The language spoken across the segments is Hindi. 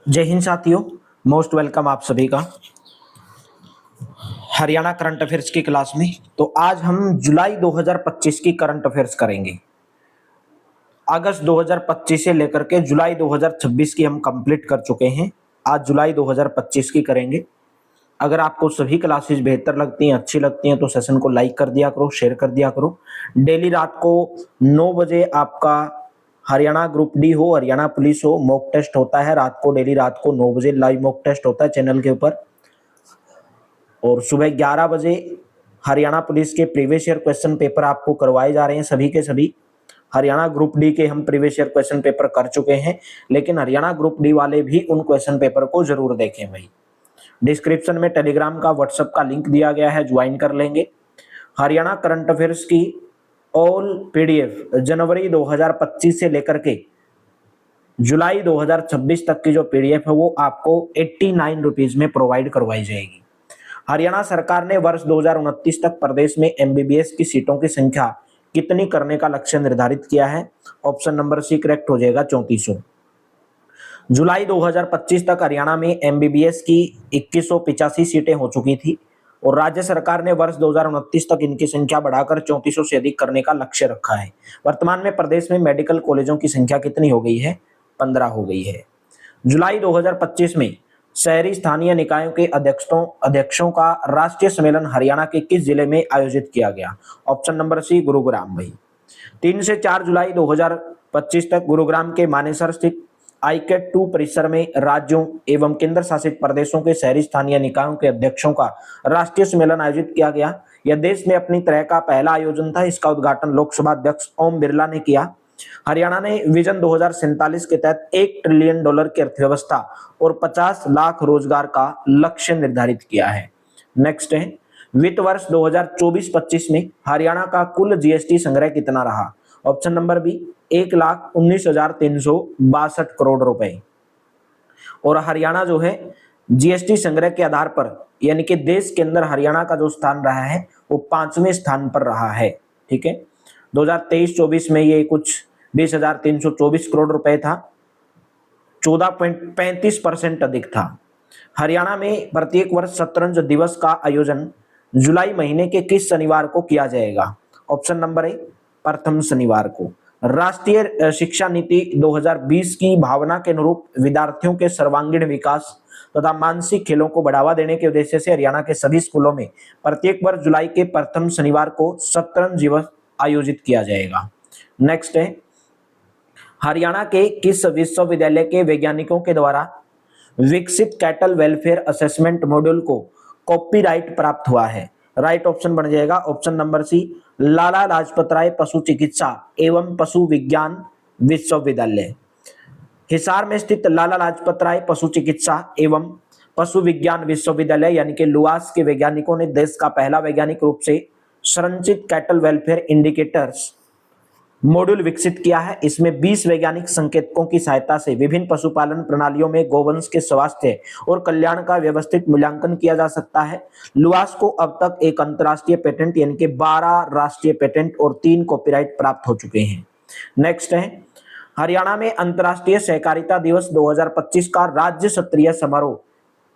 जय हिंद साथियों। मोस्ट वेलकम आप सभी का हरियाणा करंट अफेयर्स की क्लास में। तो आज हम जुलाई 2025 की करंट अफेयर्स करेंगे। अगस्त 2025 से लेकर के जुलाई 2026 की हम कंप्लीट कर चुके हैं। आज जुलाई 2025 की करेंगे। अगर आपको सभी क्लासेस बेहतर लगती हैं, अच्छी लगती हैं, तो सेशन को लाइक कर दिया करो, शेयर कर दिया करो। डेली रात को 9 बजे आपका हरियाणा ग्रुप डी हो, हरियाणा पुलिस हो, मॉक टेस्ट होता है। डेली रात को 9 बजे लाइव मॉक टेस्ट होता है चैनल के ऊपर। और सुबह 11 बजे हरियाणा पुलिस के प्रीवियस ईयर क्वेश्चन पेपर आपको करवाए जा रहे हैं। सभी के सभी हरियाणा ग्रुप डी के हम प्रीवियस ईयर क्वेश्चन पेपर कर चुके हैं, लेकिन हरियाणा ग्रुप डी वाले भी उन क्वेश्चन पेपर को जरूर देखें भाई। डिस्क्रिप्शन में टेलीग्राम का, व्हाट्सएप का लिंक दिया गया है, ज्वाइन कर लेंगे। हरियाणा करंट अफेयर्स की ऑल पीडीएफ जनवरी 2025 से लेकर के जुलाई 2026 तक की जो पीडीएफ है वो आपको 89 रुपीज में प्रोवाइड करवाई जाएगी। हरियाणा सरकार ने वर्ष 2029 तक प्रदेश में एमबीबीएस की सीटों की संख्या कितनी करने का लक्ष्य निर्धारित किया है? ऑप्शन नंबर सी करेक्ट हो जाएगा, 3400। जुलाई 2025 तक हरियाणा में एमबीबीएस की 2185 सीटें हो चुकी थी और राज्य सरकार ने वर्ष 2029 तक इनकी संख्या बढ़ाकर 3400 से अधिक करने का लक्ष्य रखा है। वर्तमान में प्रदेश में मेडिकल कॉलेजों की संख्या कितनी हो गई है? 15 हो गई है। जुलाई 2025 में शहरी स्थानीय निकायों के अध्यक्षों का राष्ट्रीय सम्मेलन हरियाणा के किस जिले में आयोजित किया गया? ऑप्शन नंबर सी गुरुग्राम भाई। 3 से 4 जुलाई 2025 तक गुरुग्राम के मानेसर स्थित आईकेट 2 परिसर में राज्यों एवं केंद्र शासित प्रदेशों के शहरी स्थानीय निकायों के अध्यक्षों का राष्ट्रीय सम्मेलन आयोजित किया गया। यह देश में अपनी तरह का पहला आयोजन था। इसका उद्घाटन लोकसभा अध्यक्ष ओम बिरला ने किया। हरियाणा ने विजन 2047 के तहत $1 ट्रिलियन की अर्थव्यवस्था और 50 लाख रोजगार का लक्ष्य निर्धारित किया है। नेक्स्ट है, वित्त वर्ष 2024-25 में हरियाणा का कुल जीएसटी संग्रह कितना रहा? ऑप्शन नंबर बी 1,19,362 करोड़ रुपए। और हरियाणा जो है जीएसटी संग्रह के आधार पर, यानी कि देश के अंदर हरियाणा का जो स्थान रहा है वो 5वें स्थान पर रहा है। ठीक है, 2023-24 में ये कुछ 20,324 करोड़ रुपए था, 14.35% अधिक था। हरियाणा में प्रत्येक वर्ष शतरंज दिवस का आयोजन जुलाई महीने के किस शनिवार को किया जाएगा? ऑप्शन नंबर ए प्रथम शनिवार को। राष्ट्रीय शिक्षा नीति 2020 की भावना के अनुरूप विद्यार्थियों के सर्वांगीण विकास तथा मानसिक खेलों को बढ़ावा देने के उद्देश्य से हरियाणा के सभी स्कूलों में प्रत्येक वर्ष जुलाई के प्रथम शनिवार को शतरंज दिवस आयोजित किया जाएगा। नेक्स्ट है, हरियाणा के किस विश्वविद्यालय के वैज्ञानिकों के द्वारा विकसित कैटल वेलफेयर असेसमेंट मॉड्यूल को कॉपीराइट प्राप्त हुआ है? राइट ऑप्शन बन जाएगा ऑप्शन नंबर सी लाला लाजपत राय पशु चिकित्सा एवं पशु विज्ञान विश्वविद्यालय। हिसार में स्थित लाला लाजपत राय पशु चिकित्सा एवं पशु विज्ञान विश्वविद्यालय यानी कि लुआस के वैज्ञानिकों ने देश का पहला वैज्ञानिक रूप से संरचित कैटल वेलफेयर इंडिकेटर्स मॉड्यूल विकसित किया है। इसमें 20 वैज्ञानिक संकेतकों की सहायता से विभिन्न पशुपालन प्रणालियों में गोवंश के स्वास्थ्य और कल्याण का व्यवस्थित मूल्यांकन किया जा सकता है। लुआस को अब तक एक अंतर्राष्ट्रीय पेटेंट यानी कि 12 राष्ट्रीय पेटेंट और 3 कॉपीराइट प्राप्त हो चुके हैं। नेक्स्ट है, हरियाणा में अंतर्राष्ट्रीय सहकारिता दिवस 2025 का राज्य स्तरीय समारोह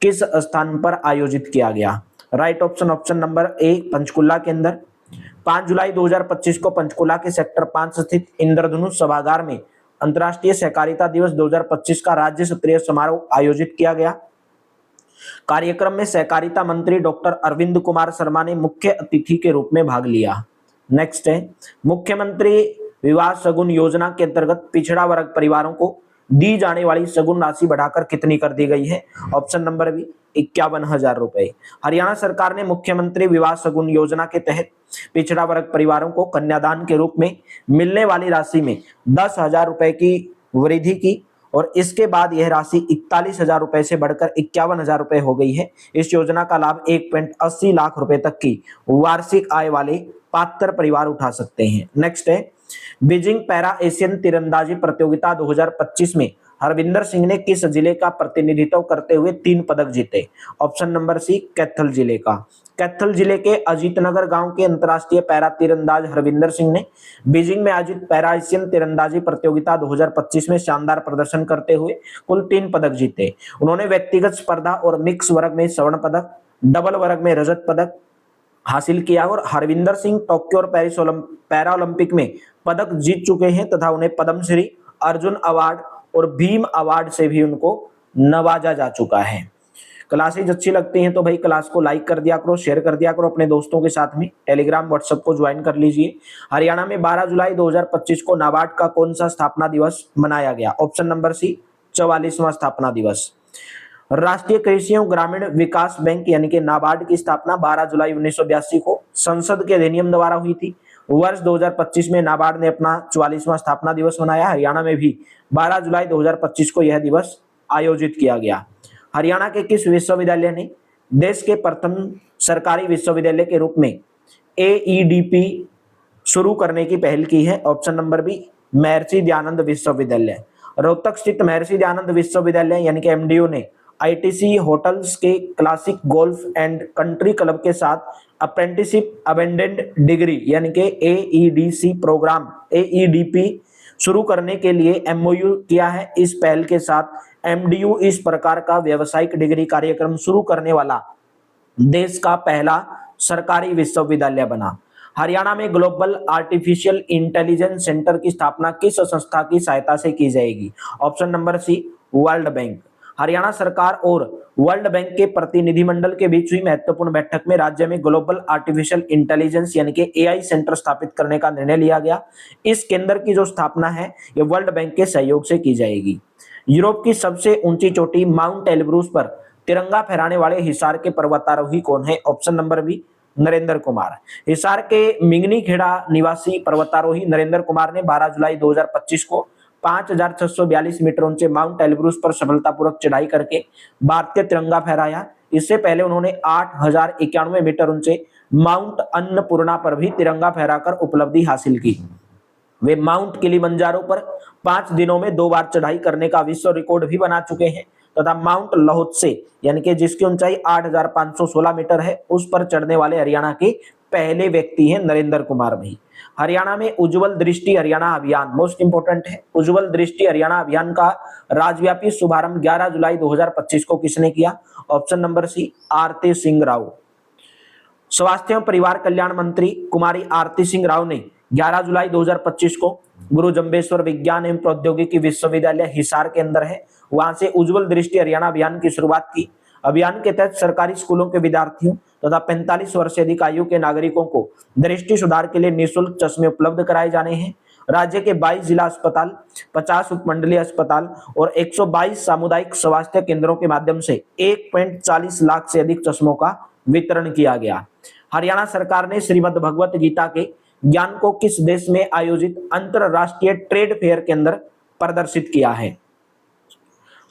किस स्थान पर आयोजित किया गया? Right option option number A Panchkula के अंदर। 5 जुलाई 2025 को पंचकुला के सेक्टर 5 स्थित इंद्रधनुष सभागार में अंतर्राष्ट्रीय सहकारिता दिवस 2025 का राज्य स्तरीय समारोह आयोजित किया गया। कार्यक्रम में सहकारिता मंत्री डॉक्टर अरविंद कुमार शर्मा ने मुख्य अतिथि के रूप में भाग लिया। नेक्स्ट है, मुख्यमंत्री विवाह शगुन योजना के अंतर्गत पिछड़ा वर्ग परिवारों को दी जाने वाली शगुन राशि बढ़ाकर कितनी कर दी गई है? ऑप्शन नंबर बी 51,000 रुपए। हरियाणा सरकार ने मुख्यमंत्री विवाह शगुन योजना के तहत पिछड़ा वर्ग परिवारों को कन्यादान के रूप में मिलने वाली राशि में 10,000 रुपए की वृद्धि की और इसके बाद यह राशि 41,000 रुपए से बढ़कर 51,000 रुपए हो गई है। इस योजना का लाभ 1.80 लाख रुपए तक की वार्षिक आय वाले पात्र परिवार उठा सकते हैं। नेक्स्ट है, बीजिंग पैरा एशियन तीरंदाजी प्रतियोगिता 2025 में हरविंदर सिंह ने किस जिले का प्रतिनिधित्व करते हुए 3 पदक जीते? ऑप्शन नंबर सी कैथल जिले का। कैथल जिले के अजीतनगर गांव के अंतर्राष्ट्रीय पैरा तीरंदाज हरविंदर सिंह ने बीजिंग में आयोजित पैरा एशियन तीरंदाजी प्रतियोगिता 2025 में शानदार प्रदर्शन करते हुए कुल 3 पदक जीते। उन्होंने व्यक्तिगत स्पर्धा और मिक्स वर्ग में स्वर्ण पदक, डबल वर्ग में रजत पदक हासिल किया और हरविंदर सिंह टोक्यो और पेरिस पैरा ओलंपिक में पदक जीत चुके हैं तथा उन्हें पद्मश्री, अर्जुन अवार्ड और भीम अवार्ड से भी उनको नवाजा जा चुका है। क्लासेज अच्छी लगती हैं तो भाई क्लास को लाइक कर दिया करो, शेयर कर दिया करो अपने दोस्तों के साथ में, टेलीग्राम व्हाट्सएप को ज्वाइन कर लीजिए। हरियाणा में 12 जुलाई 2025 को नाबार्ड का कौन सा स्थापना दिवस मनाया गया? ऑप्शन नंबर सी 44वां स्थापना दिवस। राष्ट्रीय कृषि एवं ग्रामीण विकास बैंक यानी कि नाबार्ड की स्थापना 12 जुलाई 1982 को संसद के अधिनियम द्वारा हुई थी। वर्ष 2025 में नाबार्ड ने अपना 44वां स्थापना दिवस मनाया। हरियाणा में भी 12 जुलाई 2025 को यह दिवस आयोजित किया गया। हरियाणा के किस विश्वविद्यालय ने देश के प्रथम सरकारी विश्वविद्यालय के रूप में AEDP शुरू करने की पहल की है? Option number B Maharshi Dayanand विश्वविद्यालय। रोहतक स्थित महर्षि दयानंद विश्वविद्यालय यानी कि MDU ने ITC होटल्स के classic golf and country club के साथ अप्रेंटिसशिप अबेंडेंट डिग्री यानी कि AEDC प्रोग्राम AEDP शुरू करने के लिए MOU किया है। इस पहल के साथ MDU इस प्रकार का व्यावसायिक डिग्री कार्यक्रम शुरू करने वाला देश का पहला सरकारी विश्वविद्यालय बना। हरियाणा में ग्लोबल आर्टिफिशियल इंटेलिजेंस सेंटर की स्थापना किस संस्था की सहायता से की जाएगी? Option number C world bank. Haryana सरकार और वर्ल्ड बैंक के प्रतिनिधिमंडल के बीच हुई महत्वपूर्ण बैठक में राज्य में ग्लोबल आर्टिफिशियल इंटेलिजेंस यानी कि AI सेंटर स्थापित करने का निर्णय लिया गया। इस केंद्र की जो स्थापना है ये वर्ल्ड बैंक के सहयोग से की जाएगी। यूरोप की सबसे ऊंची चोटी माउंट एल्ब्रूस पर तिरंगा फहराने वाले हिसार के पर्वतारोही कौन है? Option number B Narendra Kumar. Hisar के मिंगनी खेड़ा निवासी पर्वतारोही नरेंद्र कुमार ने 12 जुलाई 2025 को 5642 मीटर ऊंचे माउंट एल्ब्रूस पर सफलतापूर्वक चढ़ाई करके भारतीय तिरंगा फहराया। इससे पहले उन्होंने 8091 मीटर ऊंचे माउंट अन्नपूर्णा पर भी तिरंगा फहराकर उपलब्धि हासिल की। वे माउंट किलिमंजारो पर 5 दिनों में 2 बार चढ़ाई करने का विश्व रिकॉर्ड भी बना चुके हैं तथा माउंट लहोत्से यानी कि जिसकी ऊंचाई 8516 मीटर है उस पर चढ़ने वाले हरियाणा के पहले व्यक्ति हैं नरेंद्र कुमार भाई। हरियाणा में उज्जवल दृष्टि हरियाणा अभियान मोस्ट इंपोर्टेंट है। उज्जवल दृष्टि हरियाणा अभियान का राज्यव्यापी शुभारंभ 11 जुलाई 2025 को किसने किया? ऑप्शन नंबर सी आरती सिंह राव। स्वास्थ्य एवं परिवार कल्याण मंत्री कुमारी आरती सिंह राव ने 11 जुलाई 2025 को गुरु जम्बेश्वर विज्ञान एवं प्रौद्योगिकी विश्वविद्यालय हिसार के अंदर है वहां से उज्जवल दृष्टि हरियाणा अभियान की शुरुआत की। अभियान के तहत सरकारी स्कूलों के विद्यार्थियों तथा 45 वर्ष से अधिक आयु के नागरिकों को दृष्टि सुधार के लिए निःशुल्क चश्मे उपलब्ध कराए जाने हैं। राज्य के 22 जिला अस्पताल, 50 उपमंडलीय अस्पताल और 122 सामुदायिक स्वास्थ्य केंद्रों के माध्यम से 1.40 लाख से अधिक चश्मों का वितरण किया गया। हरियाणा सरकार ने श्रीमद् भगवत गीता के ज्ञान को किस देश में आयोजित अंतरराष्ट्रीय ट्रेड फेयर के अंदर प्रदर्शित किया है?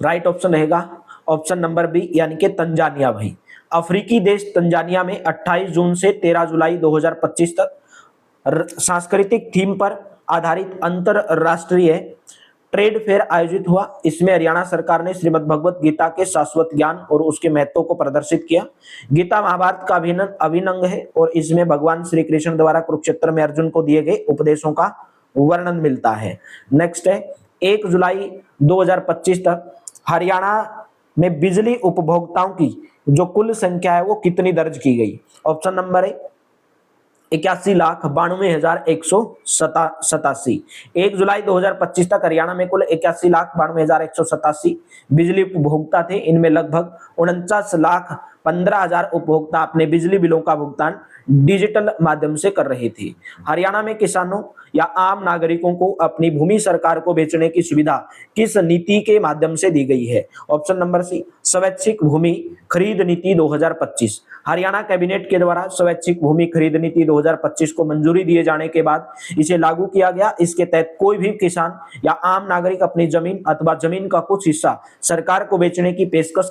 राइट ऑप्शन रहेगा ऑप्शन नंबर बी यानी कि तंजानिया भाई। अफ्रीकी देश तंजानिया में 28 जून से 13 जुलाई 2025 तक सांस्कृतिक थीम पर आधारित अंतरराष्ट्रीय ट्रेड फेयर आयोजित हुआ। इसमें हरियाणा सरकार ने श्रीमद् भगवत गीता के शाश्वत ज्ञान और उसके महत्व को प्रदर्शित किया। गीता महाभारत का अभिन्न अंग है और इसमें भगवान श्री कृष्ण द्वारा कुरुक्षेत्र में अर्जुन को दिए गए उपदेशों का वर्णन मिलता है। नेक्स्ट है 1 जुलाई 2025 तक हरियाणा में बिजली उपभोक्ताओं की जो कुल संख्या है वो कितनी दर्ज की गई? ऑप्शन नंबर है 81,92,187। 1 जुलाई 2025 तक हरियाणा में कुल 81,92,187 बिजली उपभोक्ता थे। इनमें लगभग 49,15,000 उपभोक्ता अपने बिजली बिलों का भुगतान डिजिटल माध्यम से कर रहे थे। हरियाणा में किसानों या आम नागरिकों को अपनी भूमि सरकार को बेचने की सुविधा किस नीति के माध्यम से दी गई है? ऑप्शन नंबर सी स्वैच्छिक भूमि खरीद नीति 2025। हरियाणा कैबिनेट के द्वारा स्वैच्छिक भूमि खरीद नीति 2025 को मंजूरी दिए जाने के बाद इसे लागू किया गया। इसके तहत कोई भी किसान या आम नागरिक अपनी जमीन अथवा जमीन का कुछ हिस्सा सरकार को बेचने की पेशकश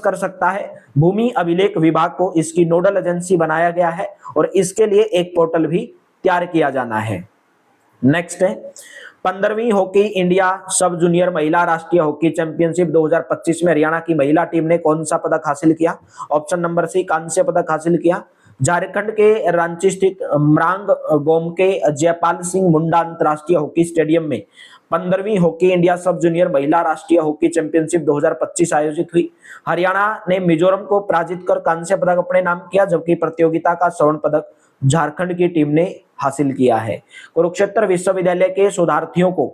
कर सकता है। भूमि अभिलेख विभाग को इसकी नोडल एजेंसी बनाया गया है और इसके लिए एक पोर्टल भी तैयार किया जाना है। नेक्स्ट है 15वीं हॉकी इंडिया सब जूनियर महिला राष्ट्रीय हॉकी चैंपियनशिप 2025 में हरियाणा की महिला टीम ने कौन सा पदक हासिल किया? ऑप्शन नंबर सी, कांस्य पदक हासिल किया। झारखंड के रांची स्थित म्रांग गोमके जयपाल सिंह मुंडा अंतरराष्ट्रीय हॉकी स्टेडियम में 15वीं हॉकी इंडिया सब जूनियर महिला राष्ट्रीय हॉकी चैंपियनशिप 2025 आयोजित हुई। हरियाणा ने मिजोरम को पराजित कर कांस्य पदक अपने नाम किया, जबकि प्रतियोगिता का स्वर्ण पदक झारखंड की टीम ने हासिल किया है। कुरुक्षेत्र विश्वविद्यालय के शोधार्थियों को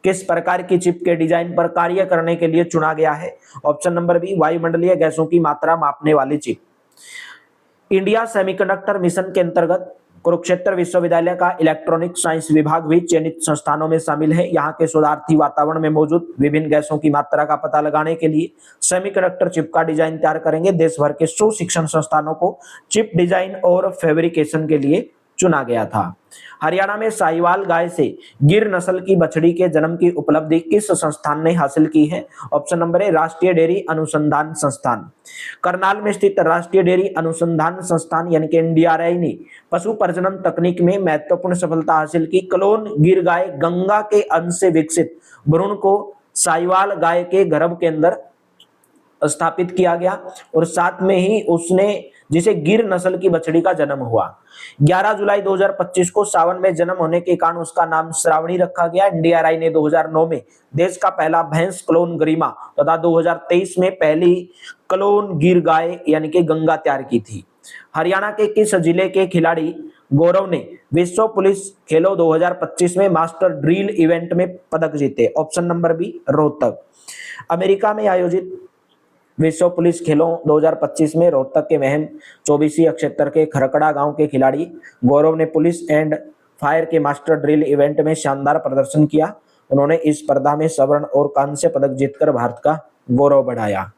किस प्रकार की चिप के डिजाइन पर कार्य करने के लिए चुना गया है? ऑप्शन नंबर बी, वायुमंडलीय गैसों की मात्रा मापने वाली चिप। इंडिया सेमीकंडक्टर मिशन के अंतर्गत कुरुक्षेत्र विश्वविद्यालय का इलेक्ट्रॉनिक साइंस विभाग भी चयनित संस्थानों में शामिल है। यहाँ के शोधार्थी वातावरण में मौजूद विभिन्न गैसों की मात्रा का पता लगाने के लिए सेमीकंडक्टर चिप का डिजाइन तैयार करेंगे। देश भर के 100 शिक्षण संस्थानों को चिप डिजाइन और फैब्रिकेशन के लिए चुना गया था। हरियाणा में साहिवाल गाय से गिर नस्ल की बछड़ी के जन्म की उपलब्धि किस संस्थान ने हासिल की है? ऑप्शन नंबर ए, राष्ट्रीय डेयरी अनुसंधान संस्थान। करनाल में स्थित राष्ट्रीय डेयरी अनुसंधान संस्थान यानी कि एनडीआरआई ने पशु प्रजनन तकनीक में महत्वपूर्ण सफलता हासिल की। क्लोन गिर गाय गंगा के अंश से विकसित भ्रूण को साहिवाल गाय के गर्भ के अंदर स्थापित किया गया और साथ में ही उसने जिसे गिर नस्ल की बछड़ी का जन्म हुआ। 11 जुलाई 2025 को सावन में जन्म होने के कारण उसका नाम श्रावणी रखा गया। एनडीआरआई ने 2009 में देश का पहला भैंस क्लोन गरिमा तथा 2023 में पहली क्लोन गिर गाय यानी कि गंगा तैयार की थी। हरियाणा के किस जिले के खिलाड़ी गौरव ने विश्व पुलिस खेलों 2025 में मास्टर ड्रिल इवेंट में पदक जीते? Option number B, Rohtak. America में आयोजित विश्व पुलिस खेलों 2025 में रोहतक के महम 24 क्षेत्र के खरकड़ा गांव के खिलाड़ी गौरव ने पुलिस एंड फायर के मास्टर ड्रिल इवेंट में शानदार प्रदर्शन किया। उन्होंने इस स्पर्धा में स्वर्ण और कांस्य पदक जीतकर भारत का गौरव बढ़ाया।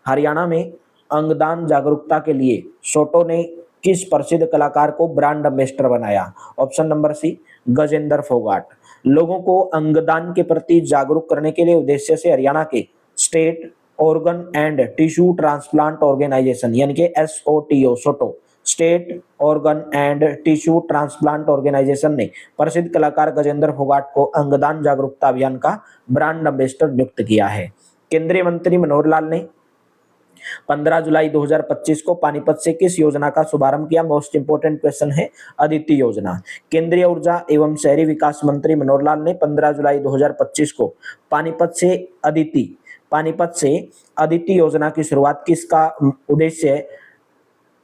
हरियाणा में अंगदान जागरूकता के लिए सोटो ने किस प्रसिद्ध कलाकार को ब्रांड एम्बेसडर बनाया? Option number C, Gajendra Phogat. लोगों को अंगदान के प्रति जागरूक करने के लिए उद्देश्य से हरियाणा के state organ and tissue transplant organisation यानी कि SOTO SOTO state organ and tissue transplant organisation ने प्रसिद्ध कलाकार गजेंद्र फोगाट को अंगदान जागरूकता अभियान का ब्रांड एम्बेसडर नियुक्त किया है। केंद्रीय मंत्री मनोहर लाल ने 15 जुलाई 2025 को पानीपत से किस योजना का शुभारंभ किया? मोस्ट इंपोर्टेंट क्वेश्चन है, अदिति योजना। केंद्रीय ऊर्जा एवं शहरी विकास मंत्री मनोहर लाल ने 15 जुलाई 2025 को पानीपत से अदिति योजना की शुरुआत की। इसका उद्देश्य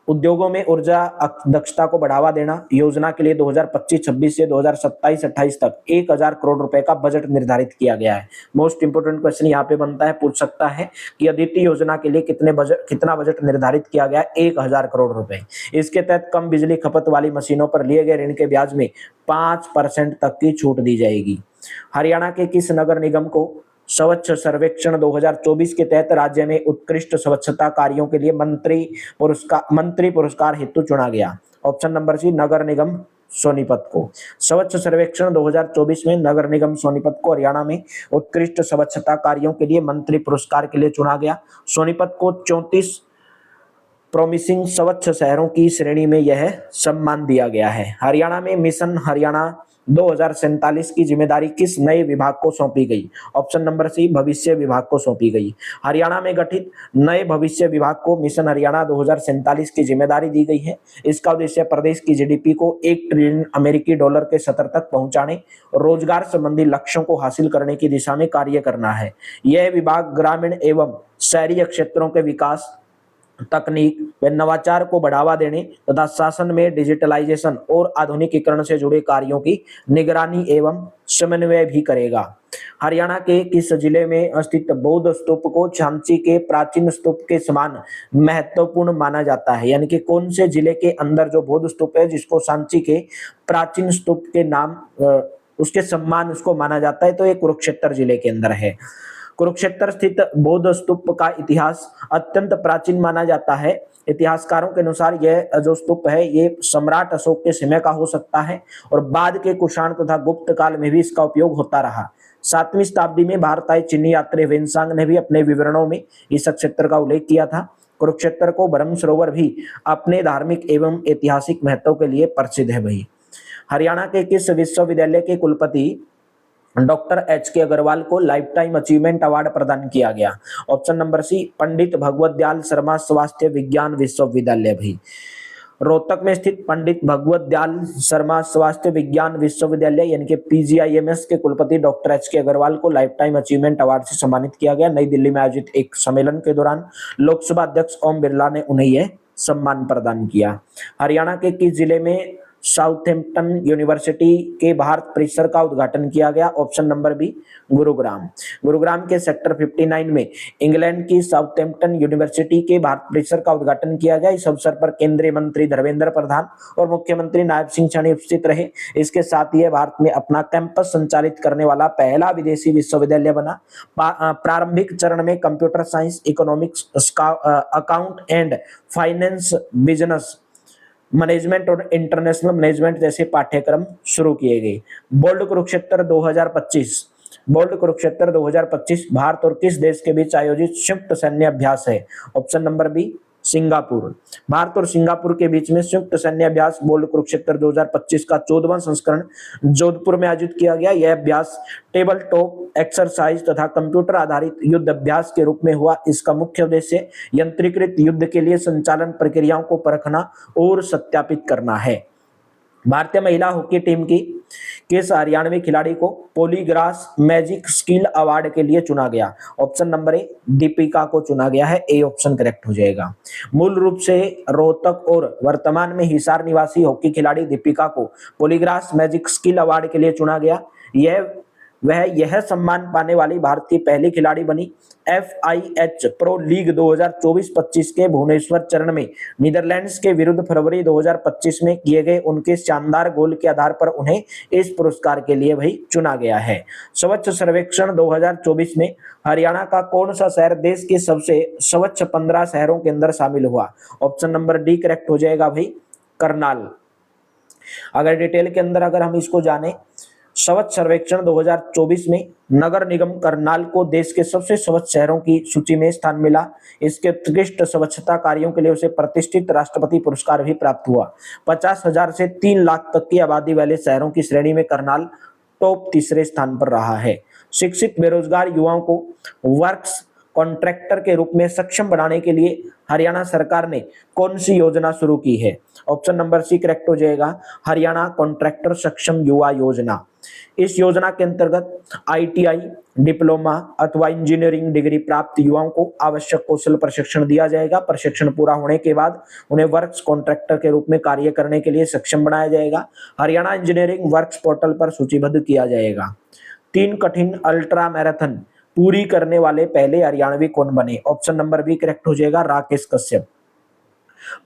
उद्योगों में ऊर्जा दक्षता को बढ़ावा देना। योजना के लिए 2025-26 से 2027-28 तक 1000 करोड़ रुपए का बजट निर्धारित किया गया है। मोस्ट इंपोर्टेंट क्वेश्चन यहाँ पे बनता है, पूछ सकता है कि अदिति योजना के लिए कितना बजट निर्धारित किया गया है? 1000 करोड़ रुपए। इसके तहत कम बिजली खपत वाली मशीनों पर लिए गए ऋण के ब्याज में 5% तक की छूट दी जाएगी। हरियाणा के किस नगर निगम को स्वच्छ सर्वेक्षण 2024 के तहत राज्य में उत्कृष्ट स्वच्छता कार्यों के लिए मंत्री पुरस्कार हेतु चुना गया? ऑप्शन नंबर सी, नगर निगम सोनीपत को। स्वच्छ सर्वेक्षण 2024 में नगर निगम सोनीपत को हरियाणा में उत्कृष्ट स्वच्छता कार्यों के लिए मंत्री पुरस्कार के लिए चुना गया। सोनीपत को 34 प्रोमिसिंग स्वच्छ शहरों की श्रेणी में यह सम्मान दिया गया है। हरियाणा में मिशन हरियाणा 2047 की जिम्मेदारी किस नए विभाग को सौंपी गई? ऑप्शन नंबर सी, भविष्य विभाग को सौंपी गई। हरियाणा में गठित नए भविष्य विभाग को मिशन हरियाणा 2047 की जिम्मेदारी दी गई है। इसका उद्देश्य प्रदेश की जीडीपी को 1 ट्रिलियन अमेरिकी डॉलर के स्तर तक पहुंचाने और रोजगार संबंधी लक्ष्यों को हासिल करने की दिशा में कार्य करना है। यह विभाग ग्रामीण एवं शहरी क्षेत्रों के विकास, तकनीक व नवाचार को बढ़ावा देने तथा शासन में डिजिटलाइजेशन और आधुनिकीकरण से जुड़े कार्यों की निगरानी एवं समन्वय भी करेगा। हरियाणा के किस जिले में स्थित बौद्ध स्तूप को झांसी के प्राचीन स्तूप के समान महत्वपूर्ण माना जाता है? यानी कि कौन से जिले के अंदर जो बौद्ध स्तूप है जिसको झांसी के प्राचीन स्तूप के नाम उसके सम्मान उसको माना जाता है? तो ये कुरुक्षेत्र जिले के अंदर है। कुरुक्षेत्र स्थित बौद्ध स्तूप का इतिहास अत्यंत प्राचीन माना जाता है। इतिहासकारों के अनुसार यह जो स्तूप है ये सम्राट अशोक के समय का हो सकता है और बाद के कुषाण तथा गुप्त काल में भी इसका उपयोग होता रहा। 7वीं शताब्दी में भारत आए चीनी यात्री वेनसांग ने भी अपने विवरणों में इस क्षेत्र का उल्लेख किया था। कुरुक्षेत्र को ब्रह्म सरोवर भी अपने धार्मिक एवं ऐतिहासिक महत्व के लिए प्रसिद्ध है। भाई, हरियाणा के किस विश्वविद्यालय के कुलपति डॉक्टर एच के अग्रवाल को लाइफ टाइम अचीवमेंट अवार्ड प्रदान किया गया? ऑप्शन नंबर सी पंडित भगवत दयाल शर्मा स्वास्थ्य विज्ञान विश्वविद्यालय भी। रोहतक में स्थित पंडित भगवत दयाल शर्मा स्वास्थ्य विज्ञान विश्वविद्यालय यानी कि पीजीआईएमएस के कुलपति डॉक्टर एच के अग्रवाल को लाइफ टाइम अचीवमेंट अवार्ड से सम्मानित किया गया। नई दिल्ली में आयोजित एक सम्मेलन के दौरान लोकसभा अध्यक्ष ओम बिरला ने उन्हें यह सम्मान प्रदान किया। हरियाणा के किस जिले में साउथैम्पटन यूनिवर्सिटी के भारत परिसर का उद्घाटन किया गया? Option number B Gurugram. Gurugram के सेक्टर 59 में इंग्लैंड की साउथैम्पटन यूनिवर्सिटी के भारत परिसर का उद्घाटन किया गया। इस अवसर पर केंद्रीय मंत्री धर्मेंद्र प्रधान और मुख्यमंत्री नायब सिंह सैनी उपस्थित रहे। इसके साथ ही भारत में अपना कैंपस संचालित करने वाला पहला विदेशी विश्वविद्यालय बना। प्रारंभिक चरण में computer science, economics, account and finance, business management और इंटरनेशनल मैनेजमेंट जैसे पाठ्यक्रम शुरू किए गए। बोल्ड कुरुक्षेत्र 2025 बोल्ड कुरुक्षेत्र 2025 भारत और किस देश के बीच आयोजित संयुक्त सैन्य अभ्यास है? Option number B Singapore. Bharat और सिंगापुर के बीच में संयुक्त सैन्य अभ्यास बोल्ड कुरुक्षेत्र 2025 का 14वां संस्करण जोधपुर में आयोजित किया गया। यह अभ्यास टेबल टॉप एक्सरसाइज तथा कंप्यूटर आधारित युद्ध अभ्यास के रूप में हुआ। इसका मुख्य उद्देश्य यंत्रीकृत युद्ध के लिए संचालन प्रक्रियाओं को परखना और सत्यापित करना है। भारतीय महिला हॉकी टीम की किस हरियाणवी खिलाड़ी को पॉलीग्रास मैजिक स्किल अवार्ड के लिए चुना गया? ऑप्शन नंबर ए दीपिका को चुना गया है। ए ऑप्शन करेक्ट हो जाएगा। मूल रूप से रोहतक और वर्तमान में हिसार निवासी हॉकी खिलाड़ी दीपिका को पॉलीग्रास मैजिक स्किल अवार्ड के लिए चुना गया। यह सम्मान पाने वाली भारतीय पहली खिलाड़ी बनी। FIH प्रो लीग 2024-25 के भुवनेश्वर चरण में नीदरलैंड्स के विरुद्ध फरवरी 2025 में किए गए उनके शानदार गोल के आधार पर उन्हें इस पुरस्कार के लिए भी चुना गया है। स्वच्छ सर्वेक्षण 2024 में हरियाणा का कौन सा शहर देश के सबसे स्वच्छ 15 शहरों के अंदर शामिल हुआ? ऑप्शन नंबर डी करेक्ट हो जाएगा भाई, करनाल। अगर डिटेल के अंदर अगर हम इसको जाने, स्वच्छ सर्वेक्षण 2024 में नगर निगम करनाल को देश के सबसे स्वच्छ शहरों की सूची में स्थान मिला। इसके उत्कृष्ट स्वच्छता कार्यों के लिए उसे प्रतिष्ठित राष्ट्रपति पुरस्कार भी प्राप्त हुआ। 50,000 से 3 लाख तक की आबादी वाले शहरों की श्रेणी में करनाल टॉप तीसरे स्थान पर रहा है। शिक्षित बेरोजगार युवाओं को वर्क्स कॉन्ट्रैक्टर के रूप में सक्षम बनाने के लिए हरियाणा सरकार ने कौन सी योजना शुरू की है? ऑप्शन नंबर सी करेक्ट हो जाएगा, हरियाणा कॉन्ट्रैक्टर सक्षम युवा योजना। इस योजना के अंतर्गत ITI, डिप्लोमा अथवा इंजीनियरिंग डिग्री प्राप्त युवाओं को आवश्यक कौशल प्रशिक्षण दिया जाएगा। प्रशिक्षण पूरा होने के बाद उन्हें वर्क्स कॉन्ट्रैक्टर के रूप में कार्य करने के लिए सक्षम बनाया जाएगा। हरियाणा इंजीनियरिंग वर्क्स पोर्टल पर सूचीबद्ध किया जाएगा। 3 कठिन अल्ट्रा मैराथन पूरी करने वाले पहले हरियाणवी कौन बने? ऑप्शन नंबर बी करेक्ट हो जाएगा, राकेश कश्यप।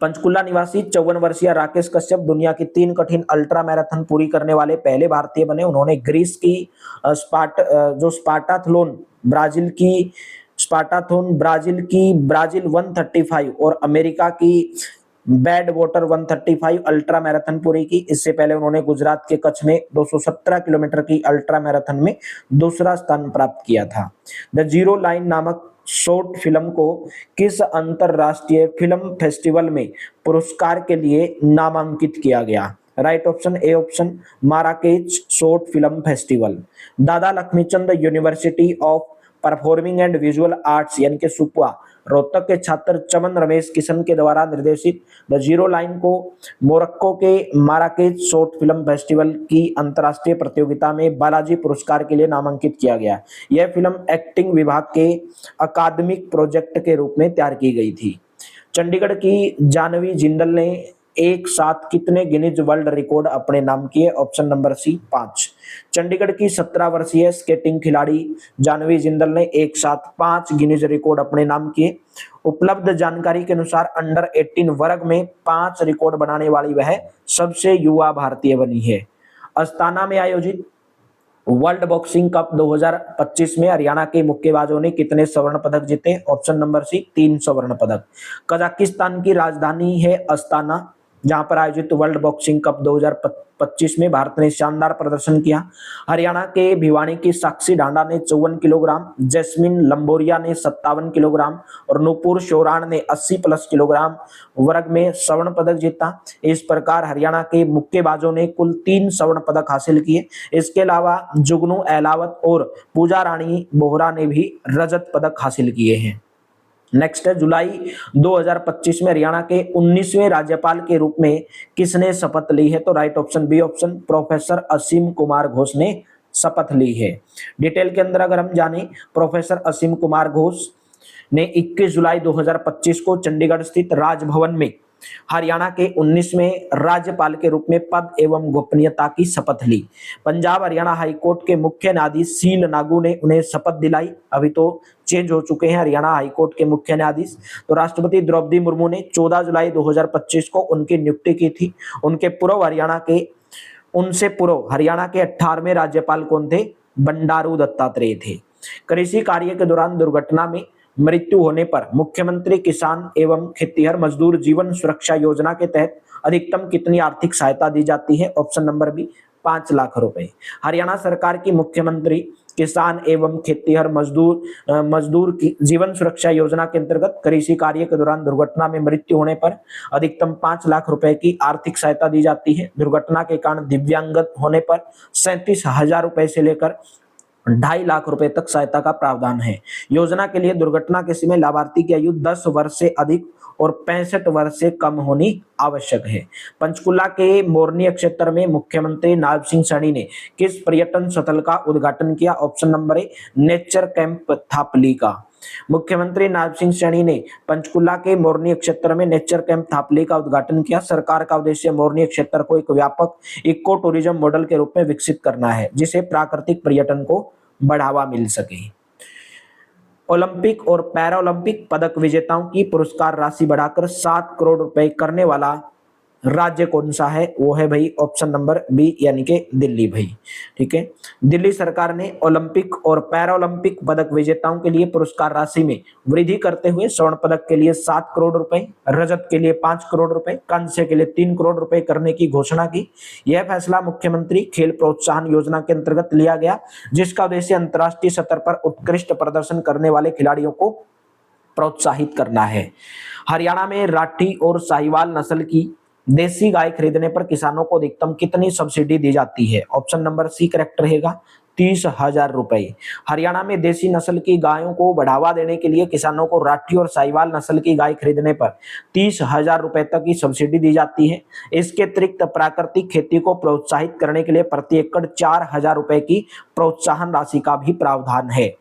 पंचकुला निवासी 54 वर्षीय राकेश कश्यप दुनिया की 3 कठिन अल्ट्रा मैराथन पूरी करने वाले पहले भारतीय बने। उन्होंने ग्रीस की स्पार्टाथलॉन ब्राजील 135 और अमेरिका की बैड वाटर 135 अल्ट्रा मैराथन पूरी की। इससे पहले उन्होंने गुजरात के कच्छ में 217 किलोमीटर की अल्ट्रा मैराथन में दूसरा स्थान प्राप्त किया था। द जीरो लाइन नामक शॉर्ट फिल्म को किस अंतरराष्ट्रीय फिल्म फेस्टिवल में पुरस्कार के लिए नामांकित किया गया? Right option A option, Marrakech short film festival. Dada Laxmichand university of performing and visual arts यानी कि सुपवा रोहतक के छात्र चमन रमेश किशन के द्वारा निर्देशित द जीरो लाइन को मोरक्को के माराकेच शॉर्ट फिल्म फेस्टिवल की अंतर्राष्ट्रीय प्रतियोगिता में बालाजी पुरस्कार के लिए नामांकित किया गया। यह फिल्म एक्टिंग विभाग के अकादमिक प्रोजेक्ट के रूप में तैयार की गई थी। चंडीगढ़ की जानवी जिंदल ने एक साथ कितने गिनीज वर्ल्ड रिकॉर्ड अपने नाम किए? ऑप्शन नंबर सी 5। चंडीगढ़ की 17 वर्षीय स्केटिंग खिलाड़ी जानवी जिंदल ने एक साथ 5 गिनीज रिकॉर्ड अपने नाम किए। उपलब्ध जानकारी के अनुसार अंडर 18 वर्ग में 5 रिकॉर्ड बनाने वाली वह सबसे युवा भारतीय बनी है। अस्ताना में आयोजित वर्ल्ड बॉक्सिंग कप 2025 में हरियाणा के मुक्केबाजों ने कितने स्वर्ण पदक जीते? ऑप्शन नंबर सी 3 स्वर्ण पदक। कजाकिस्तान की राजधानी है अस्ताना। जहां पर आयोजित वर्ल्ड बॉक्सिंग कप 2025 में भारत ने शानदार प्रदर्शन किया। हरियाणा के भिवानी की साक्षी ढांडा ने 54 किलोग्राम, जैस्मिन लंबोरिया ने 57 किलोग्राम और नूपुर शोराण ने 80 प्लस किलोग्राम वर्ग में स्वर्ण पदक जीता। इस प्रकार हरियाणा के मुक्केबाजों ने कुल 3 स्वर्ण पदक हासिल किए। इसके अलावा जुगनू अहलावत और पूजा रानी बोहरा ने भी रजत पदक हासिल किए हैं। नेक्स्ट है, जुलाई 2025 में हरियाणा के 19वें राज्यपाल के रूप में किसने शपथ ली है? तो right option B option, professor Aseem Kumar Ghosh ने शपथ ली है। डिटेल के अंदर अगर हम जाने, प्रोफेसर असीम कुमार घोष ने 21 जुलाई 2025 को चंडीगढ़ स्थित राजभवन में हरियाणा के 19वें राज्यपाल के रूप में पद एवं गोपनीयता की शपथ ली। पंजाब हरियाणा हाईकोर्ट के मुख्य न्यायाधीश सील नागू ने उन्हें शपथ दिलाई। अभी तो चेंज हो चुके हैं हरियाणा हाईकोर्ट के मुख्य न्यायाधीश। तो राष्ट्रपति द्रौपदी मुर्मू ने 14 जुलाई 2025 को उनकी नियुक्ति की थी। उनसे पूर्व हरियाणा के 18वें राज्यपाल कौन थे? बंडारू दत्तात्रेय थे। कृषि कार्य के दौरान दुर्घटना में मृत्यु होने पर मुख्यमंत्री किसान एवं खेतीहर मजदूर जीवन सुरक्षा योजना के तहत अधिकतम कितनी आर्थिक सहायता दी जाती है? ऑप्शन नंबर बी 5 लाख रुपए। हरियाणा सरकार की मुख्यमंत्री किसान एवं खेतीहर मजदूर की जीवन सुरक्षा योजना के अंतर्गत कृषि कार्य के दौरान दुर्घटना में मृत्यु होने पर अधिकतम 5 लाख रुपए की आर्थिक सहायता दी जाती है। दुर्घटना के कारण दिव्यांगत होने पर 37,000 रुपए से लेकर 2.5 लाख रुपए तक सहायता का प्रावधान है। योजना के लिए दुर्घटना के समय लाभार्थी की आयु 10 वर्ष से अधिक और 65 वर्ष से कम होनी आवश्यक है। पंचकुला के मोरनी क्षेत्र में मुख्यमंत्री नायब सिंह सैनी ने किस पर्यटन स्थल का उद्घाटन किया? Option number A nature camp Thapli का। मुख्यमंत्री नायब सिंह सैनी ने पंचकुला के मोरनी क्षेत्र में नेचर कैंप थापली का उद्घाटन किया। सरकार का उद्देश्य मोरनी क्षेत्र को एक व्यापक इको टूरिज्म मॉडल के रूप में विकसित करना है, जिसे प्राकृतिक पर्यटन को बढ़ावा मिल सके। ओलंपिक और पैरालंपिक पदक विजेताओं की पुरस्कार राशि बढ़ाकर 7 करोड़ रुपए करने वाला राज्य कौन सा है? वो है भाई ऑप्शन नंबर बी यानी कि दिल्ली भाई। ठीक है, दिल्ली सरकार ने ओलंपिक और पैरालंपिक पदक विजेताओं के लिए पुरस्कार राशि में वृद्धि करते हुए स्वर्ण पदक के लिए 7 करोड़ रुपए, रजत के लिए 5 करोड़ रुपए, कांस्य के लिए 3 करोड़ रुपए करने की घोषणा की। यह फैसला मुख्यमंत्री खेल प्रोत्साहन योजना के अंतर्गत लिया गया, जिसका उद्देश्य अंतर्राष्ट्रीय स्तर पर उत्कृष्ट प्रदर्शन करने वाले खिलाड़ियों को प्रोत्साहित करना है। हरियाणा में राठी और साहिवाल नस्ल की देसी गाय खरीदने पर किसानों को अधिकतम कितनी सब्सिडी दी जाती है? ऑप्शन नंबर सी करेक्ट रहेगा, 30,000 रुपए। हरियाणा में देसी नस्ल की गायों को बढ़ावा देने के लिए किसानों को राठी और साहिवाल नस्ल की गाय खरीदने पर 30,000 रुपए तक की सब्सिडी दी जाती है। इसके अतिरिक्त प्राकृतिक खेती को प्रोत्साहित करने के लिए प्रति एकड़ 4,000 रुपए की प्रोत्साहन राशि का भी प्रावधान है।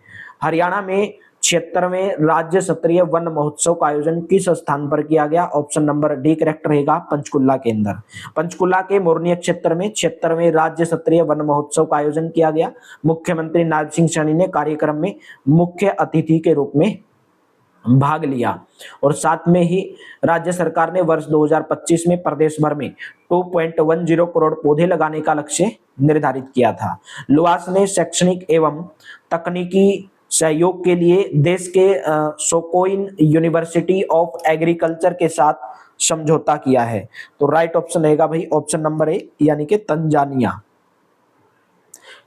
हरियाणा में 76वें राज्य स्तरीय वन महोत्सव का आयोजन किस स्थान पर किया गया? ऑप्शन नंबर डी करेक्ट रहेगा, पंचकुला के अंदर। पंचकुला के मोरनी क्षेत्र में 76वें राज्य स्तरीय वन महोत्सव का आयोजन किया गया। मुख्यमंत्री नायब सिंह सैनी ने कार्यक्रम में मुख्य अतिथि के रूप में भाग लिया और साथ में ही राज्य सरकार ने वर्ष 2025 में प्रदेश भर में 2.10 करोड़ पौधे लगाने का लक्ष्य निर्धारित किया था। लुआस ने शैक्षणिक एवं तकनीकी सहयोग के लिए देश के सोकोइन यूनिवर्सिटी ऑफ एग्रीकल्चर के साथ समझौता किया है। तो राइट ऑप्शन रहेगा भाई ऑप्शन नंबर ए यानी कि तंजानिया।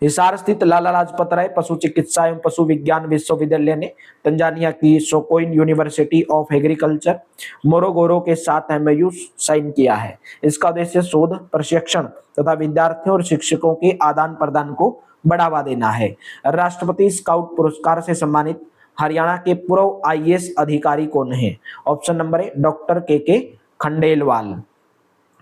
हिसार स्थित लाला लाजपत राय पशु चिकित्सा एवं पशु विज्ञान विश्वविद्यालय ने तंजानिया की सोकोइन यूनिवर्सिटी ऑफ एग्रीकल्चर मोरोगोरो के साथ एमओयू साइन किया है। इसका उद्देश्य शोध, प्रशिक्षण तथा विद्यार्थियों और शिक्षकों के आदान प्रदान को बढ़ावा देना है। राष्ट्रपति स्काउट पुरस्कार से सम्मानित हरियाणा के पूर्व आईएएस अधिकारी कौन है? ऑप्शन नंबर ए डॉक्टर के खंडेलवाल।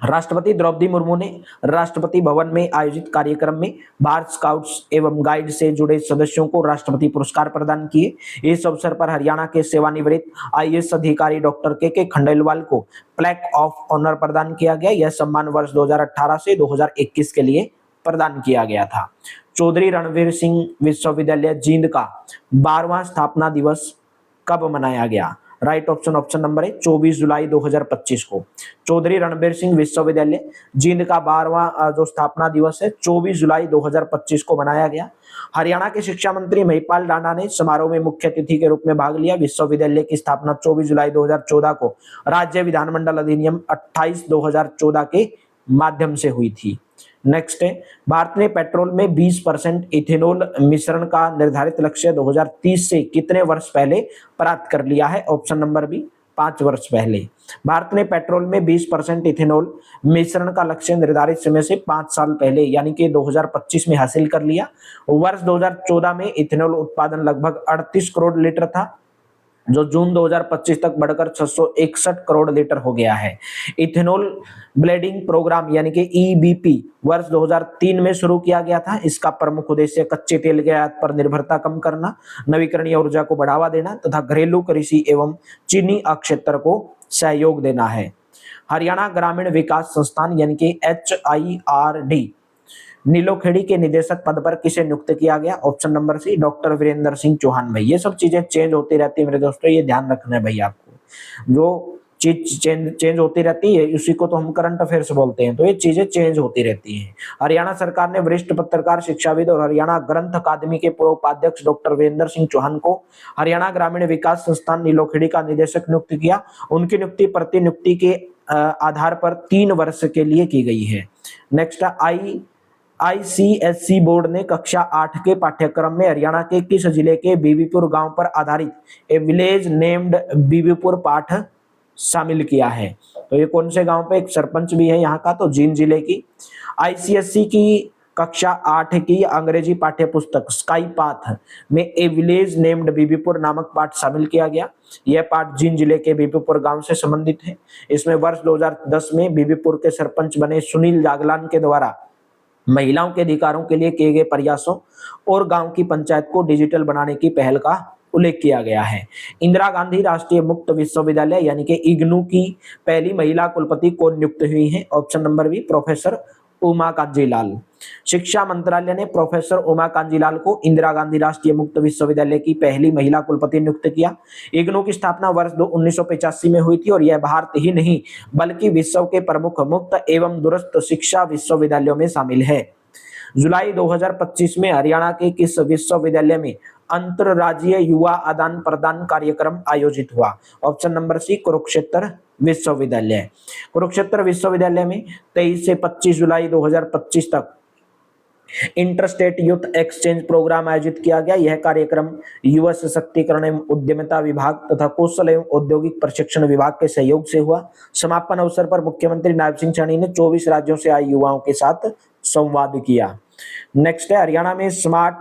राष्ट्रपति द्रौपदी मुर्मू ने राष्ट्रपति भवन में आयोजित कार्यक्रम में भारत स्काउट्स एवं गाइड से जुड़े सदस्यों को राष्ट्रपति पुरस्कार प्रदान किए। इस अवसर पर हरियाणा के सेवानिवृत्त आईएएस अधिकारी डॉक्टर के खंडेलवाल को प्लेक ऑफ ऑनर प्रदान किया गया। यह सम्मान वर्ष 2018 से 2021 के लिए प्रदान किया गया था। चौधरी रणवीर सिंह विश्वविद्यालय जींद का 12वां स्थापना दिवस कब मनाया गया? राइट ऑप्शन ऑप्शन नंबर है 24 जुलाई 2025 को चौधरी रणबीर सिंह विश्वविद्यालय जींद का 12वां जो स्थापना दिवस है 24 जुलाई 2025 को मनाया गया। हरियाणा के शिक्षा मंत्री महिपाल डांडा ने समारोह में मुख्य अतिथि के रूप में भाग लिया। विश्वविद्यालय की स्थापना 24 जुलाई 2014 को राज्य विधानमंडल अधिनियम 28 2014 के माध्यम से हुई थी। नेक्स्ट है, भारत ने पेट्रोल में 20% इथेनॉल मिश्रण का निर्धारित लक्ष्य 2030 से कितने वर्ष पहले प्राप्त कर लिया है? ऑप्शन नंबर बी, 5 वर्ष पहले। भारत ने पेट्रोल में 20% इथेनॉल मिश्रण का लक्ष्य निर्धारित समय से 5 साल पहले यानी कि 2025 में हासिल कर लिया। वर्ष 2014 में इथेनॉल उत्पादन लगभग 38 करोड़ लीटर था, जो जून 2025 तक बढ़कर 661 करोड़ लीटर हो गया है। इथेनॉल ब्लेंडिंग प्रोग्राम यानी कि ईबीपी वर्ष 2003 में शुरू किया गया था। इसका प्रमुख उद्देश्य कच्चे तेल के आयात पर निर्भरता कम करना, नवीकरणीय ऊर्जा को बढ़ावा देना तथा घरेलू कृषि एवं चीनी क्षेत्र को सहयोग देना है। हरियाणा ग्रामीण विकास संस्थान यानी कि HIRD नीलोखेड़ी के निदेशक पद पर किसे नियुक्त किया गया? Option number C, doctor Virendra Singh Chauhan. भाई ये सब चीजें चेंज होती रहती है मेरे दोस्तों, ये ध्यान रखना है भाई आपको। जो चीज चेंज होती रहती है उसी को तो हम करंट अफेयर्स बोलते हैं, तो ये चीजें चेंज होती रहती हैं। हरियाणा सरकार ने वरिष्ठ पत्रकार, शिक्षाविद और हरियाणा ग्रंथ अकादमी के पूर्व उपाध्यक्ष डॉक्टर वीरेंद्र सिंह चौहान को हरियाणा ग्रामीण विकास संस्थान नीलोखेड़ी का निदेशक नियुक्त किया। उनकी नियुक्ति प्रतिनियुक्ति के आधार पर 3 वर्ष के लिए की गई है। नेक्स्ट, ICSC बोर्ड ने कक्षा 8 के पाठ्यक्रम में हरियाणा के किस जिले के बीबीपुर गांव पर आधारित ए विलेज नेम्ड बीबीपुर पाठ शामिल किया है? तो ये कौन से गांव पे? एक सरपंच भी है यहाँ का, तो जींद जिले की। ICSC की कक्षा 8 की अंग्रेजी पाठ्य पुस्तक स्काई पाथ में ए विलेज नेम्ड बीबीपुर नामक पाठ शामिल किया गया। यह पाठ जींद जिले के बीबीपुर गांव से संबंधित है। इसमें वर्ष 2010 में बीबीपुर के सरपंच बने सुनील जागलान के द्वारा महिलाओं के अधिकारों के लिए किए गए प्रयासों और गांव की पंचायत को डिजिटल बनाने की पहल का उल्लेख किया गया है। इंदिरा गांधी राष्ट्रीय मुक्त विश्वविद्यालय यानी कि इग्नू की पहली महिला कुलपति कौन नियुक्त हुई है? Option number B, professor Uma Kanjilal. शिक्षा मंत्रालय ने प्रोफेसर उमा कांजीलाल को इंदिरा गांधी राष्ट्रीय मुक्त विश्वविद्यालय की पहली महिला कुलपति नियुक्त किया। इग्नू की स्थापना वर्ष 1985 में हुई थी और यह भारत ही नहीं बल्कि विश्व के प्रमुख मुक्त एवं दूरस्थ शिक्षा विश्वविद्यालयों में शामिल है। जुलाई 2025 में हरियाणा के किस विश्वविद्यालय में अंतरराज्यीय युवा आदान प्रदान कार्यक्रम आयोजित हुआ? ऑप्शन नंबर सी, कुरुक्षेत्र विश्वविद्यालय। कुरुक्षेत्र विश्वविद्यालय में 23 से 25 जुलाई 2025 तक इंटरस्टेट यूथ एक्सचेंज प्रोग्राम आयोजित किया गया। यह कार्यक्रम युवा सशक्तिकरण एवं उद्यमिता विभाग तथा कौशल एवं औद्योगिक प्रशिक्षण विभाग के सहयोग से हुआ। समापन अवसर पर मुख्यमंत्री नायब सिंह सैनी ने 24 राज्यों से आए युवाओं के साथ संवाद किया। नेक्स्ट है, हरियाणा में स्मार्ट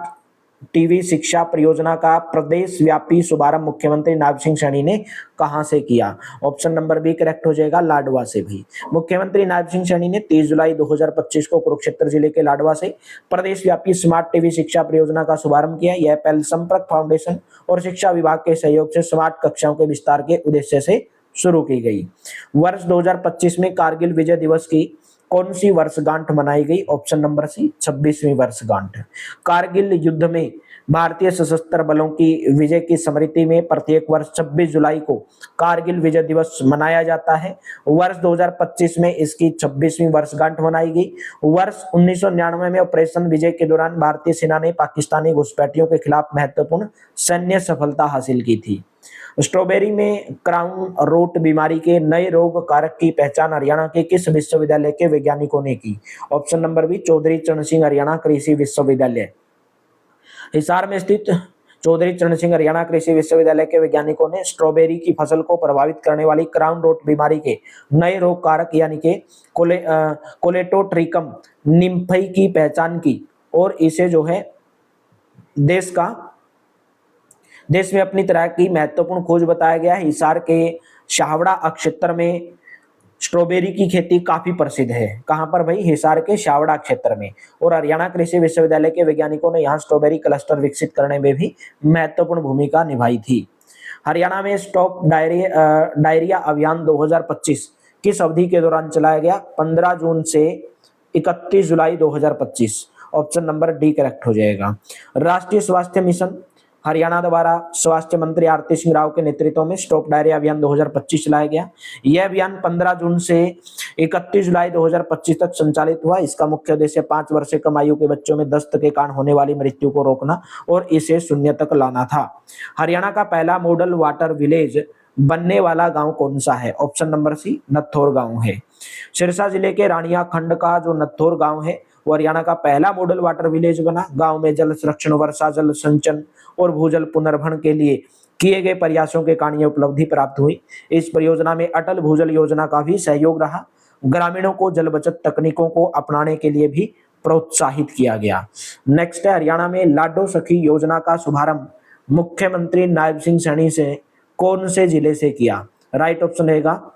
टीवी शिक्षा परियोजना का प्रदेश व्यापी शुभारंभ मुख्यमंत्री नायब सिंह सैनी ने कहां से किया? ऑप्शन नंबर बी करेक्ट हो जाएगा, लाडवा से। भी मुख्यमंत्री नायब सिंह सैनी ने 30 जुलाई 2025 को कुरुक्षेत्र जिले के लाडवा से प्रदेश व्यापी स्मार्ट टीवी शिक्षा परियोजना का शुभारंभ किया। यह पहल संपर्क फाउंडेशन और शिक्षा विभाग के सहयोग से स्मार्ट कक्षाओं के विस्तार के उद्देश्य से शुरू की गई। वर्ष 2025 में कारगिल विजय दिवस की कौन सी वर्षगांठ मनाई गई? ऑप्शन नंबर सी, 26वीं वर्षगांठ। कारगिल युद्ध में भारतीय सशस्त्र बलों की विजय की स्मृति में प्रत्येक वर्ष 26 जुलाई को कारगिल विजय दिवस मनाया जाता है। वर्ष 2025 में इसकी 26वीं वर्षगांठ मनाई गई। वर्ष 1999 में ऑपरेशन विजय के दौरान भारतीय सेना ने पाकिस्तानी घुसपैठियों के खिलाफ महत्वपूर्ण सैन्य सफलता हासिल की थी। स्ट्रॉबेरी में क्राउन रोट बीमारी के नए रोग कारक की पहचान हरियाणा के किस विश्वविद्यालय के वैज्ञानिकों ने की? ऑप्शन नंबर बी, चौधरी चरण सिंह हरियाणा कृषि विश्वविद्यालय। हिसार में स्थित चौधरी चरण सिंह हरियाणा कृषि विश्वविद्यालय के वैज्ञानिकों ने स्ट्रॉबेरी की फसल को प्रभावित करने वाली क्राउन रोट बीमारी के नए रोग कारक यानी कि कोलेटोट्रिकम निम्फई की पहचान की और इसे जो है देश में अपनी तरह की महत्वपूर्ण खोज बताया गया है। हिसार के शाहवड़ा क्षेत्र में स्ट्रॉबेरी की खेती काफी प्रसिद्ध है। कहां पर भाई? हिसार के शाहवड़ा क्षेत्र में। और हरियाणा कृषि विश्वविद्यालय के वैज्ञानिकों ने यहां स्ट्रॉबेरी क्लस्टर विकसित करने में भी महत्वपूर्ण भूमिका निभाई थी। हरियाणा में स्टॉप डायरिया अभियान 2025 किस अवधि के दौरान चलाया गया? 15 जून से 31 जुलाई 2025। ऑप्शन नंबर डी करेक्ट हो जाएगा। राष्ट्रीय स्वास्थ्य मिशन हरियाणा द्वारा स्वास्थ्य मंत्री आरती सिंह राव के नेतृत्व में स्टॉप डायरिया अभियान 2025 चलाया गया। यह अभियान 15 जून से 31 जुलाई 2025 तक संचालित हुआ। इसका मुख्य उद्देश्य 5 वर्ष से कम आयु के बच्चों में दस्त के कारण होने वाली मृत्यु को रोकना और इसे शून्य तक लाना था। हरियाणा का पहला मॉडल वाटर विलेज बनने वाला गांव कौन सा है? ऑप्शन नंबर सी, नत्थौर गांव है। सिरसा जिले के रानिया खंड का जो नत्थौर गांव है वो हरियाणा का पहला मॉडल वाटर विलेज बना। गांव में जल संरक्षण, वर्षा जल संचयन और भूजल पुनर्भरण के लिए किए गए प्रयासों के कारण यह उपलब्धि प्राप्त हुई। इस परियोजना में अटल भूजल योजना का भी सहयोग रहा। ग्रामीणों को जल बचत तकनीकों को अपनाने के लिए भी प्रोत्साहित किया गया। नेक्स्ट है, हरियाणा में लाडो सखी योजना का शुभारंभ मुख्यमंत्री नायब सिंह सैनी से कौन से जिले से किया? राइट ऑप्शन रहेगा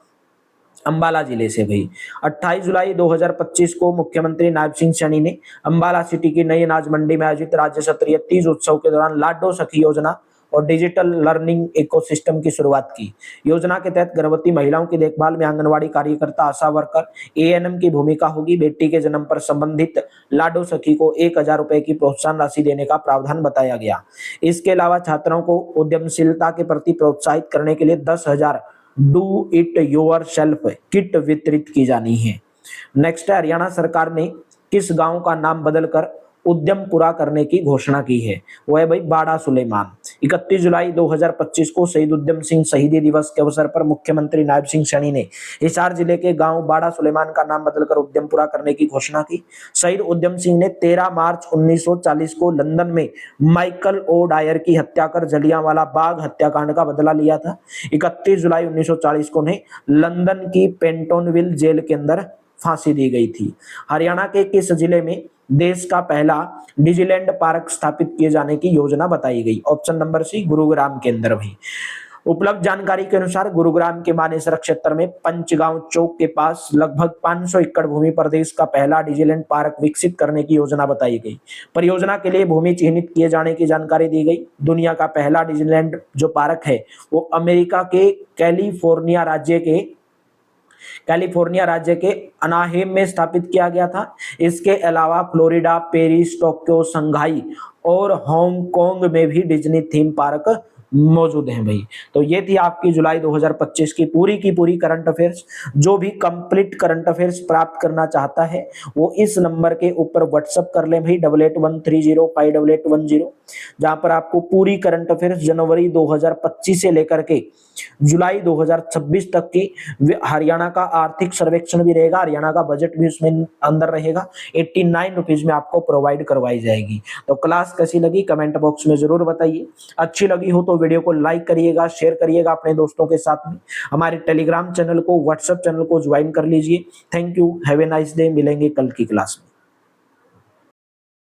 अंबाला जिले से भाई। 28 जुलाई 2025 को मुख्यमंत्री नायब सिंह सैनी ने अंबाला सिटी की नई अनाज मंडी में आयोजित राज्य स्तरीय तीज उत्सव के दौरान लाडो सखी योजना और डिजिटल लर्निंग इकोसिस्टम की शुरुआत की। योजना के तहत गर्भवती महिलाओं की देखभाल में आंगनवाड़ी कार्यकर्ता, आशा वर्कर, एएनएम की भूमिका होगी। बेटी के जन्म पर संबंधित लाडो सखी को 1000 रुपए की प्रोत्साहन राशि देने का प्रावधान बताया गया। इसके अलावा छात्राओं को उद्यमशीलता के प्रति प्रोत्साहित करने के लिए 10,000 do it your self kit वितरित की जानी है। नेक्स्ट है, हरियाणा सरकार ने किस गांव का नाम बदलकर उद्यम पूरा करने की घोषणा की है? वो है भाई बाड़ा सुलेमान। 31 जुलाई 2025 को शहीद उद्यम सिंह शहीदी दिवस के अवसर पर मुख्यमंत्री नायब सिंह सैनी ने हिसार जिले के गांव बाड़ा सुलेमान का नाम बदलकर उद्यम पूरा करने की घोषणा की। शहीद उद्यम सिंह ने 13 मार्च 1940 को लंदन में माइकल ओ डायर की हत्या कर जलियांवाला बाग हत्याकांड का बदला लिया था। 31 जुलाई 1940 को उन्हें लंदन की पेंटोनविल जेल के अंदर फांसी दी गई थी। हरियाणा के किस जिले में देश का पहला डिजिलैंड पार्क स्थापित किए जाने की योजना बताई गई? ऑप्शन नंबर सी, गुरुग्राम के अंदर भी। उपलब्ध जानकारी के अनुसार गुरुग्राम के मानेसर क्षेत्र में पंचगांव चौक के पास लगभग 500 एकड़ भूमि पर देश का पहला डिजिलैंड पार्क विकसित करने की योजना बताई गई। परियोजना के लिए भूमि चिन्हित किए जाने की जानकारी दी गई। दुनिया का पहला डिजिलैंड जो पार्क है वो अमेरिका के कैलिफोर्निया राज्य के अनाहेम में स्थापित किया गया था। इसके अलावा फ्लोरिडा, पेरिस, टोक्यो, शंघाई और हांगकांग में भी डिज्नी थीम पार्क मौजूद हैं भाई। तो ये थी आपकी जुलाई 2025 की पूरी करंट अफेयर्स। जो भी कंप्लीट करंट अफेयर्स प्राप्त करना चाहता है वो इस नंबर के ऊपर व्हाट्सएप कर ले भाई 8813058810, जहां पर आपको पूरी करंट अफेयर्स जनवरी 2025 से लेकर के जुलाई 2026 तक की हरियाणा का आर्थिक सर्वेक्षण भी रहेगा, हरियाणा का बजट भी उसमें अंदर रहेगा। 89 रुपीज में आपको प्रोवाइड करवाई जाएगी। तो क्लास कैसी लगी कमेंट बॉक्स में जरूर बताइए। अच्छी लगी हो तो वीडियो को लाइक करिएगा, शेयर करिएगा अपने दोस्तों के साथ में। हमारे टेलीग्राम चैनल को, व्हाट्सएप चैनल को ज्वाइन कर लीजिए। Thank you, have a nice day. मिलेंगे कल की क्लास में।